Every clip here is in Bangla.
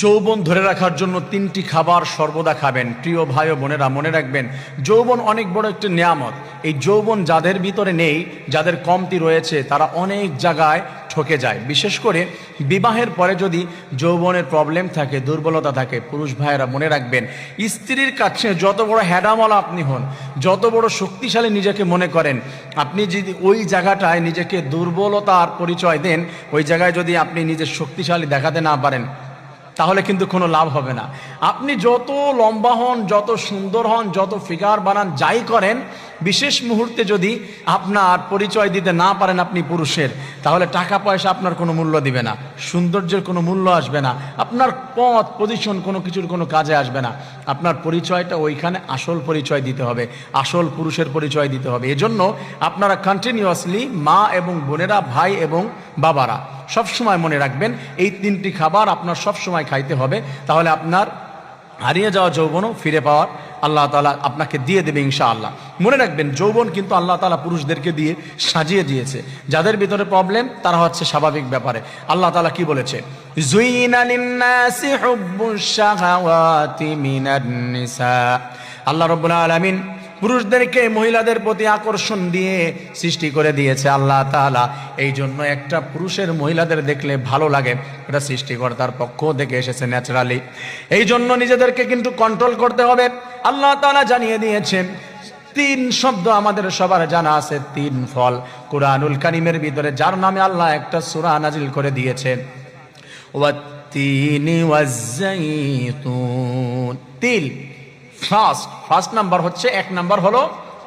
যৌবন ধরে রাখার জন্য তিনটি খাবার সর্বদা খাবেন। প্রিয় ভাই ও বোনেরা, মনে রাখবেন যৌবন অনেক বড় একটি নিয়ামত। এই যৌবন যাদের ভিতরে নেই, যাদের কমতি রয়েছে, তারা অনেক জায়গায় ঠকে যায়। বিশেষ করে বিবাহের পরে যদি যৌবনের প্রবলেম থাকে, দুর্বলতা থাকে, পুরুষ ভাইয়েরা মনে রাখবেন স্ত্রীর কাছে যত বড় হ্যাডামলা আপনি হন, যত বড় শক্তিশালী নিজেকে মনে করেন, আপনি যদি ওই জায়গাটায় নিজেকে দুর্বলতার পরিচয় দেন, ওই জায়গায় যদি আপনি নিজের শক্তিশালী দেখাতে না পারেন, তাহলে কিন্তু কোনো লাভ হবে না। আপনি যত লম্বা হন, যত সুন্দর হন, যত ফিগার বানান, যাই করেন, বিশেষ মুহূর্তে যদি আপনার পরিচয় দিতে না পারেন আপনি পুরুষের, তাহলে টাকা পয়সা আপনার কোনো মূল্য দিবে না, সৌন্দর্যের কোনো মূল্য আসবে না, আপনার পদ পজিশন কোনো কিছুর কোনো কাজে আসবে না। আপনার পরিচয়টা ওইখানে আসল পরিচয় দিতে হবে, আসল পুরুষের পরিচয় দিতে হবে। এজন্য আপনারা কন্টিনিউয়াসলি মা এবং বোনেরা, ভাই এবং বাবারা সবসময় মনে রাখবেন এই তিনটি খাবার আপনার সবসময় খাইতে হবে। তাহলে আপনার হারিয়ে যাওয়া যৌবনও ফিরে পাওয়ার আল্লাহ তাআলা আপনাকে দিয়ে দেবে ইনশাআল্লাহ। মনে রাখবেন যৌবন কিন্তু আল্লাহ তাআলা পুরুষদেরকে দিয়ে সাজিয়ে দিয়েছে। যাদের ভিতরে প্রবলেম তারা হচ্ছে স্বাভাবিক ব্যাপারে। আল্লাহ তাআলা কি বলেছে? যুইনা লিন-নাসি হুব্বুশ শাহাওয়াতি মিনান নিসা। আল্লাহ রাব্বুল আলামিন পুরুষদেরকে মহিলাদের প্রতি আকর্ষণ দিয়ে সৃষ্টি করে দিয়েছে আল্লাহ তাআলা। এই জন্য একটা পুরুষের মহিলাদের দেখলে ভালো লাগে, এটা সৃষ্টিকর্তার পক্ষ থেকে এসেছে ন্যাচারালি। এই জন্য নিজেদেরকে কিন্তু কন্ট্রোল করতে হবে। আল্লাহ তাআলা জানিয়ে দিয়েছেন তিন শব্দ আমাদের সবার জানা আছে, তিন ফল। কুরআনুল কারীমের ভিতরে যার নামে আল্লাহ একটা সূরা নাজিল করে দিয়েছেন, ওয়াত-তিনি ওয়াজ-যাইতুন। তিল ফার্স্ট নাম্বার হচ্ছে, এক নাম্বার হলো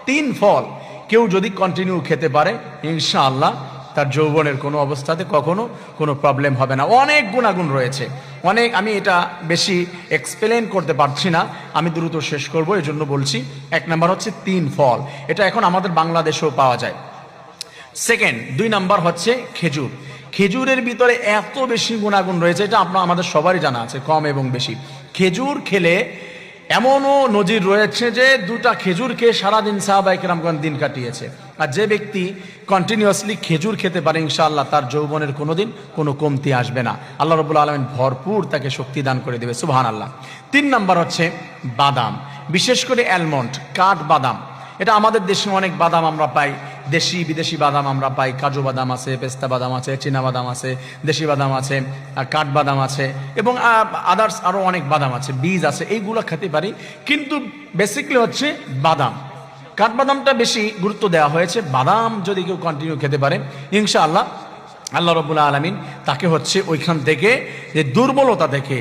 তিন ফল। কেউ যদি কন্টিনিউ খেতে পারে ইনশাআল্লাহ তার যৌবনের কোনো অবস্থাতে কখনো কোনো প্রবলেম হবে না। অনেক গুণাগুণ রয়েছে, অনেক। আমি এটা বেশি এক্সপ্লেন করতে পারছি না, আমি দ্রুত শেষ করব, এই জন্য বলছি। এক নাম্বার হচ্ছে তিন ফল, এটা এখন আমাদের বাংলাদেশেও পাওয়া যায়। সেকেন্ড, দুই নাম্বার হচ্ছে খেজুর। খেজুরের ভিতরে এত বেশি গুণাগুণ রয়েছে, এটা আমাদের সবারই জানা আছে, কম এবং বেশি। খেজুর খেলে এমনও নজির রয়েছে যে দুটা খেজুর খেয়ে সারাদিন সাহাবায়ে কেরামগণ দিন কাটিয়েছে। আর যে ব্যক্তি কন্টিনিউয়াসলি খেজুর খেতে পারে ইনশাআল্লাহ তার যৌবনের কোনোদিন কোনো কমতি আসবে না। আল্লাহ রাব্বুল আলামিন ভরপুর তাকে শক্তি দান করে দেবে, সুবহানাল্লাহ। তিন নাম্বার হচ্ছে বাদাম, বিশেষ করে অ্যালমন্ড, কাঠ বাদাম। এটা আমাদের দেশে অনেক বাদাম আমরা পাই, দেশি বিদেশি বাদাম আমরা পাই। কাজু বাদাম আছে, পেস্তা বাদাম আছে, চীনা বাদাম আছে, দেশি বাদাম আছে, কাঠ বাদাম আছে, এবং আদার্স আরও অনেক বাদাম আছে, বীজ আছে। এইগুলো খেতে পারি, কিন্তু বেসিক্যালি হচ্ছে বাদাম। কাঠবাদামটা বেশি গুরুত্ব দেওয়া হয়েছে। বাদাম যদি কেউ কন্টিনিউ খেতে পারে ইনশাআল্লাহ আল্লাহ রাব্বুল আলামিন তাকে হচ্ছে ওইখান থেকে, যে দুর্বলতা থেকে